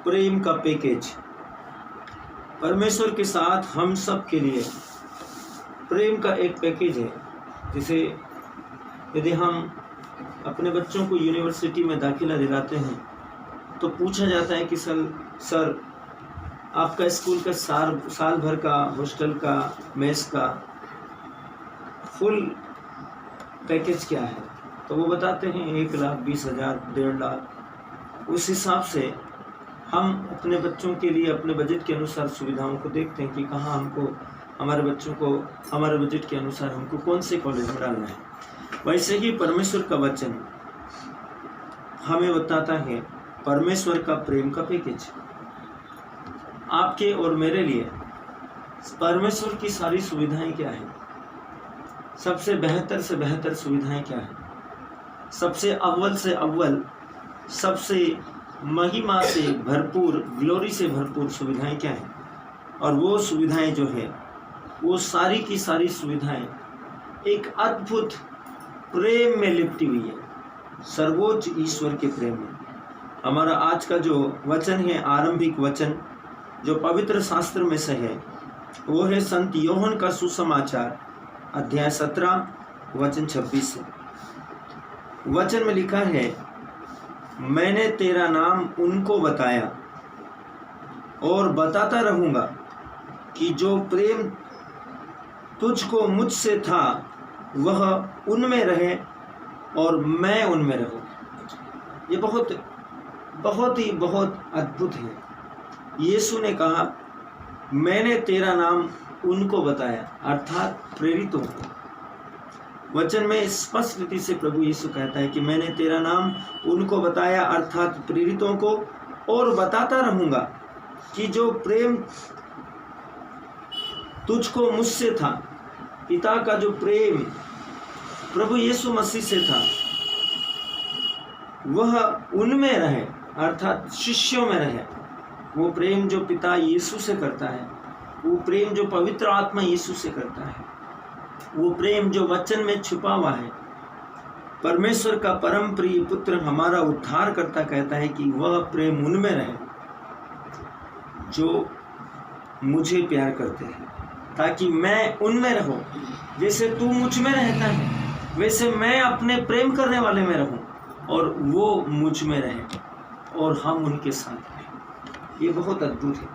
प्रेम का पैकेज। परमेश्वर के साथ हम सब के लिए प्रेम का एक पैकेज है। जैसे यदि हम अपने बच्चों को यूनिवर्सिटी में दाखिला दिलाते हैं तो पूछा जाता है कि सर आपका स्कूल का साल भर का हॉस्टल का मेस का फुल पैकेज क्या है, तो वो बताते हैं 1,20,000 1.5 लाख। उस हिसाब से हम अपने बच्चों के लिए अपने बजट के अनुसार सुविधाओं को देखते हैं कि कहाँ हमको हमारे बच्चों को हमारे बजट के अनुसार हमको कौन से कॉलेज में डालना है। वैसे ही परमेश्वर का वचन हमें बताता है परमेश्वर का प्रेम का पैकेज। आपके और मेरे लिए परमेश्वर की सारी सुविधाएं क्या है, सबसे बेहतर से बेहतर सुविधाएं क्या है, सबसे अव्वल से अव्वल, सबसे महिमा से भरपूर, ग्लोरी से भरपूर सुविधाएं क्या है। और वो सुविधाएं जो है वो सारी की सारी सुविधाएं एक अद्भुत प्रेम में लिपटी हुई है, सर्वोच्च ईश्वर के प्रेम में। हमारा आज का जो वचन है, आरंभिक वचन जो पवित्र शास्त्र में से है, वो है संत यूहन्ना का सुसमाचार अध्याय 17 वचन 26 से। वचन में लिखा है, मैंने तेरा नाम उनको बताया और बताता रहूँगा कि जो प्रेम तुझको मुझसे था वह उनमें रहे और मैं उनमें रहूँ। ये बहुत अद्भुत है। यीशु ने कहा, मैंने तेरा नाम उनको बताया, अर्थात प्रेरितों को। वचन में स्पष्ट रीति से प्रभु यीशु कहता है कि मैंने तेरा नाम उनको बताया, अर्थात प्रेरितों को, और बताता रहूँगा कि जो प्रेम तुझको मुझसे था, पिता का जो प्रेम प्रभु यीशु मसीह से था, वह उनमें रहे, अर्थात शिष्यों में रहे। वो प्रेम जो पिता यीशु से करता है, वो प्रेम जो पवित्र आत्मा यीशु से करता है, वो प्रेम जो वचन में छुपा हुआ है। परमेश्वर का परम प्रिय पुत्र हमारा उद्धार करता कहता है कि वह प्रेम उनमें रहे जो मुझे प्यार करते हैं, ताकि मैं उनमें रहूं। जैसे तू मुझ में रहता है वैसे मैं अपने प्रेम करने वाले में रहूं और वो मुझ में रहे और हम उनके साथ रहें। ये बहुत अद्भुत है।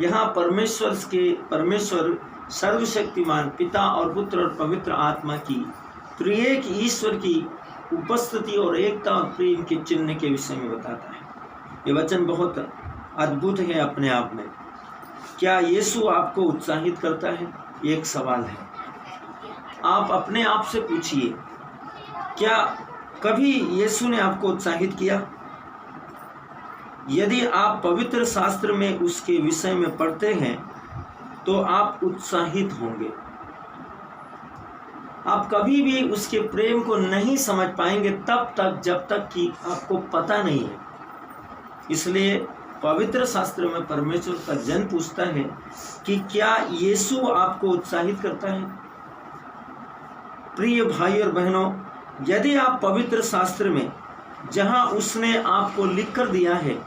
यहाँ परमेश्वर सर्वशक्तिमान पिता और पुत्र और पवित्र आत्मा की त्रिएक ईश्वर की उपस्थिति और एकता और प्रेम के चिन्ह के विषय में बताता है। ये वचन बहुत अद्भुत है अपने आप में। क्या यीशु आपको उत्साहित करता है? ये एक सवाल है। आप अपने आप से पूछिए, क्या कभी यीशु ने आपको उत्साहित किया? यदि आप पवित्र शास्त्र में उसके विषय में पढ़ते हैं तो आप उत्साहित होंगे। आप कभी भी उसके प्रेम को नहीं समझ पाएंगे तब तक जब तक कि आपको पता नहीं है। इसलिए पवित्र शास्त्र में परमेश्वर का जन पूछता है कि क्या यीशु आपको उत्साहित करता है? प्रिय भाई और बहनों, यदि आप पवित्र शास्त्र में जहां उसने आपको लिख कर दिया है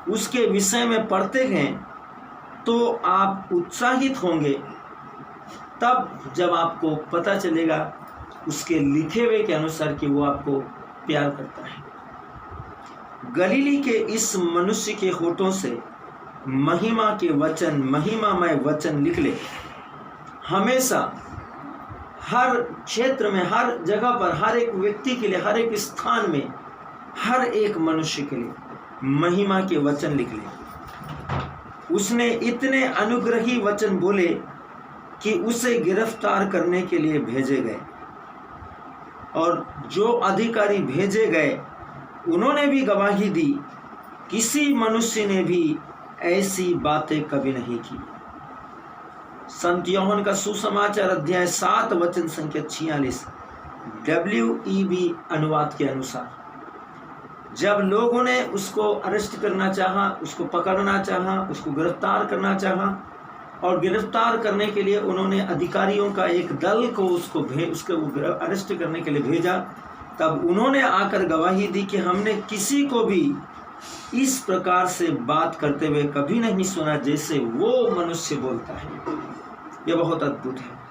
उसके विषय में पढ़ते हैं तो आप उत्साहित होंगे तब जब आपको पता चलेगा उसके लिखे हुए के अनुसार कि वो आपको प्यार करता है। गलीली के इस मनुष्य के होठों से महिमा के वचन, महिमामय वचन निकले। हमेशा हर क्षेत्र में, हर जगह पर, हर एक व्यक्ति के लिए, हर एक स्थान में, हर एक मनुष्य के लिए महिमा के वचन निकले। उसने इतने अनुग्रही वचन बोले कि उसे गिरफ्तार करने के लिए भेजे गए, और जो अधिकारी भेजे गए उन्होंने भी गवाही दी, किसी मनुष्य ने भी ऐसी बातें कभी नहीं की। संत यूहन्ना का सुसमाचार अध्याय 7 वचन संख्या 46 WEB अनुवाद के अनुसार, जब लोगों ने उसको अरेस्ट करना चाहा, उसको पकड़ना चाहा, उसको गिरफ्तार करना चाहा, और गिरफ्तार करने के लिए उन्होंने अधिकारियों का एक दल को उसको अरेस्ट करने के लिए भेजा, तब उन्होंने आकर गवाही दी कि हमने किसी को भी इस प्रकार से बात करते हुए कभी नहीं सुना जैसे वो मनुष्य बोलता है। यह बहुत अद्भुत है।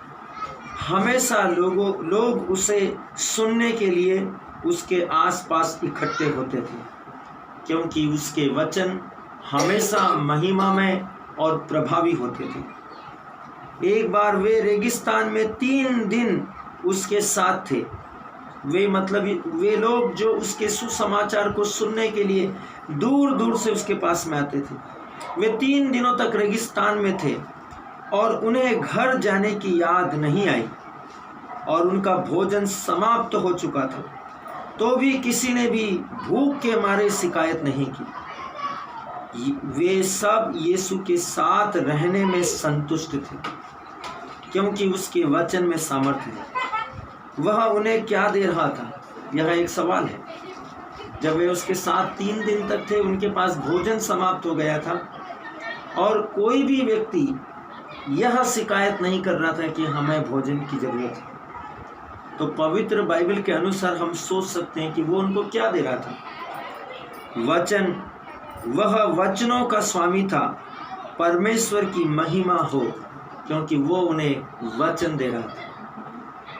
हमेशा लोग उसे सुनने के लिए उसके आसपास इकट्ठे होते थे, क्योंकि उसके वचन हमेशा महिमामय और प्रभावी होते थे। एक बार वे रेगिस्तान में 3 दिन उसके साथ थे। वे लोग जो उसके सुसमाचार को सुनने के लिए दूर दूर से उसके पास में आते थे, वे 3 दिनों तक रेगिस्तान में थे और उन्हें घर जाने की याद नहीं आई और उनका भोजन समाप्त हो चुका था, तो भी किसी ने भी भूख के मारे शिकायत नहीं की। वे सब यीशु के साथ रहने में संतुष्ट थे, क्योंकि उसके वचन में सामर्थ्य है। वह उन्हें क्या दे रहा था, यह एक सवाल है। जब वे उसके साथ 3 दिन तक थे, उनके पास भोजन समाप्त हो गया था और कोई भी व्यक्ति यह शिकायत नहीं कर रहा था कि हमें भोजन की जरूरत है। तो पवित्र बाइबल के अनुसार हम सोच सकते हैं कि वो उनको क्या दे रहा था। वह वचनों का स्वामी था। परमेश्वर की महिमा हो, क्योंकि वो उन्हें वचन दे रहा था।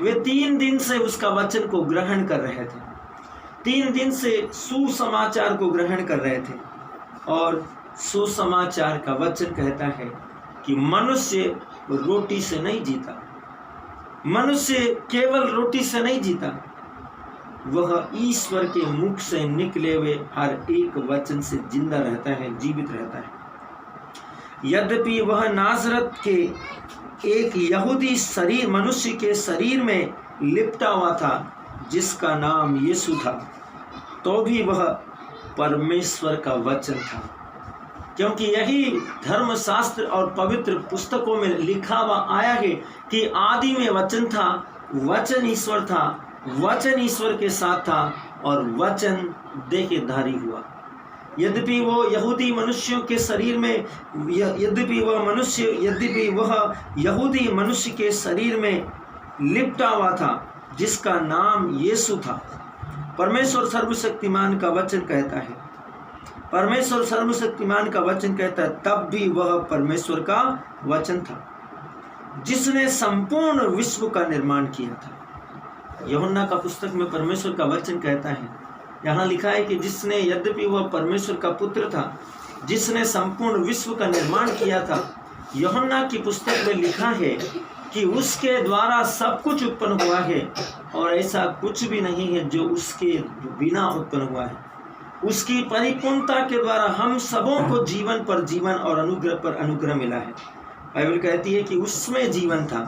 वे 3 दिन से उसका वचन को ग्रहण कर रहे थे, 3 दिन से सुसमाचार को ग्रहण कर रहे थे। और सुसमाचार का वचन कहता है कि मनुष्य रोटी से नहीं जीता, मनुष्य केवल रोटी से नहीं जीता, वह ईश्वर के मुख से निकले हुए हर एक वचन से जिंदा रहता है, जीवित रहता है। यद्यपि वह नासरत के एक यहूदी मनुष्य के शरीर में लिपटा हुआ था, जिसका नाम यीशु था, तो भी वह परमेश्वर का वचन था। क्योंकि यही धर्मशास्त्र और पवित्र पुस्तकों में लिखा हुआ आया है कि आदि में वचन था, वचन ईश्वर था, वचन ईश्वर के साथ था और वचन देहधारी हुआ। यद्यपि वो यहूदी मनुष्यों के शरीर में यद्यपि वह यहूदी मनुष्य के शरीर में लिपटा हुआ था, जिसका नाम यीशु था। परमेश्वर सर्वशक्तिमान का वचन कहता है, परमेश्वर सर्वशक्तिमान का वचन कहता है, तब भी वह परमेश्वर का वचन था, जिसने संपूर्ण विश्व का निर्माण किया था। यूहन्ना का पुस्तक में परमेश्वर का वचन कहता है, यहाँ लिखा है कि जिसने, यद्यपि वह परमेश्वर का पुत्र था, जिसने संपूर्ण विश्व का निर्माण किया था। यूहन्ना की पुस्तक में लिखा है कि उसके द्वारा सब कुछ उत्पन्न हुआ है और ऐसा कुछ भी नहीं है जो उसके बिना उत्पन्न हुआ है। उसकी परिपूर्णता के द्वारा हम सबों को जीवन पर जीवन और अनुग्रह पर अनुग्रह मिला है। बाइबल कहती है कि उसमें जीवन था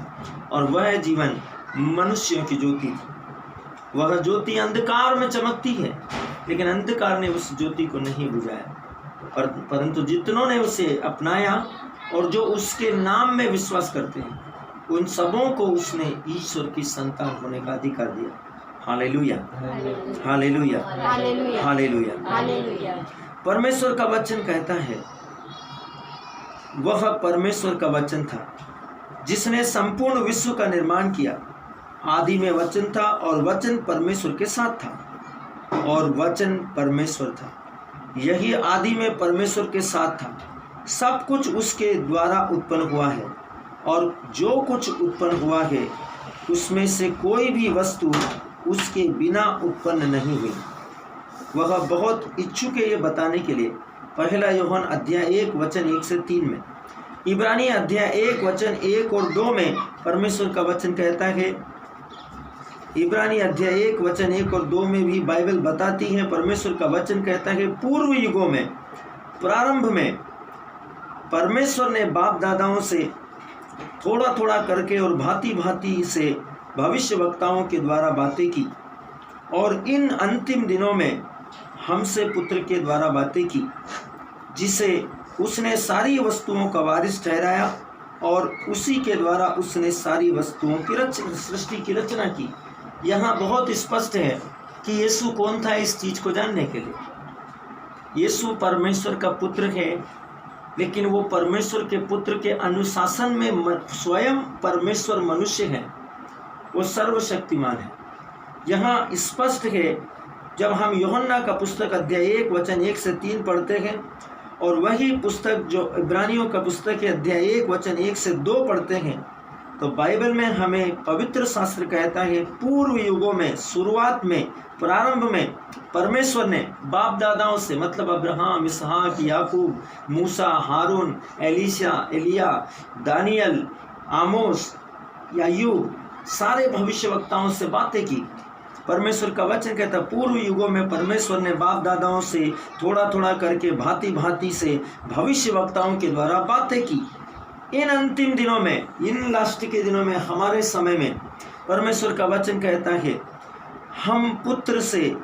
और वह जीवन मनुष्यों की ज्योति थी। वह ज्योति अंधकार में चमकती है, लेकिन अंधकार ने उस ज्योति को नहीं बुझाया, परंतु जितनों ने उसे अपनाया और जो उसके नाम में विश्वास करते हैं, उन सबों को उसने ईश्वर की संतान होने का अधिकार दिया। Hallelujah, hallelujah, hallelujah. परमेश्वर का वचन कहता है, वह परमेश्वर का वचन था, जिसने संपूर्ण विश्व का निर्माण किया। आदि में वचन था और वचन परमेश्वर के साथ था और वचन परमेश्वर था। यही आदि में परमेश्वर के साथ था। सब कुछ उसके द्वारा उत्पन्न हुआ है और जो कुछ उत्पन्न हुआ है, उसमें से कोई भी वस्तु उसके बिना उत्पन्न नहीं हुई। वह बहुत इच्छुक है ये बताने के लिए। 1 यूहन्ना अध्याय 1 वचन 1 से 3 में, इब्रानी अध्याय 1 वचन 1 और 2 में परमेश्वर का वचन कहता है, इब्रानी अध्याय 1 वचन 1 और 2 में भी बाइबल बताती है, परमेश्वर का वचन कहता है, पूर्व युगों में, प्रारंभ में परमेश्वर ने बाप दादाओं से थोड़ा थोड़ा करके और भांति भांति से भविष्यवक्ताओं के द्वारा बातें की, और इन अंतिम दिनों में हमसे पुत्र के द्वारा बातें की, जिसे उसने सारी वस्तुओं का वारिस ठहराया और उसी के द्वारा उसने सारी वस्तुओं की सृष्टि की रचना की। यहाँ बहुत स्पष्ट है कि यीशु कौन था इस चीज को जानने के लिए। यीशु परमेश्वर का पुत्र है, लेकिन वो परमेश्वर के पुत्र के अनुशासन में स्वयं परमेश्वर मनुष्य है, वो सर्वशक्तिमान है। यहाँ स्पष्ट है जब हम यूहन्ना का पुस्तक अध्याय 1 वचन 1 से 3 पढ़ते हैं और वही पुस्तक जो इब्रानियों का पुस्तक है अध्याय 1 वचन 1 से 2 पढ़ते हैं, तो बाइबल में हमें पवित्र शास्त्र कहता है पूर्व युगों में, शुरुआत में, प्रारंभ में परमेश्वर ने बाप दादाओं से, मतलब अब्राहम, इसहाक, याकूब, मूसा, हारून, एलीशा, एलिया, दानियल, आमोस, यायूब, सारे भविष्यवक्ताओं से बातें की। परमेश्वर का वचन कहता पूर्व युगों में परमेश्वर ने बाप दादाओं से थोड़ा थोड़ा करके भांति भांति से भविष्यवक्ताओं के द्वारा बातें की। इन अंतिम दिनों में, इन लास्ट के दिनों में, हमारे समय में परमेश्वर का वचन कहता है हम पुत्र से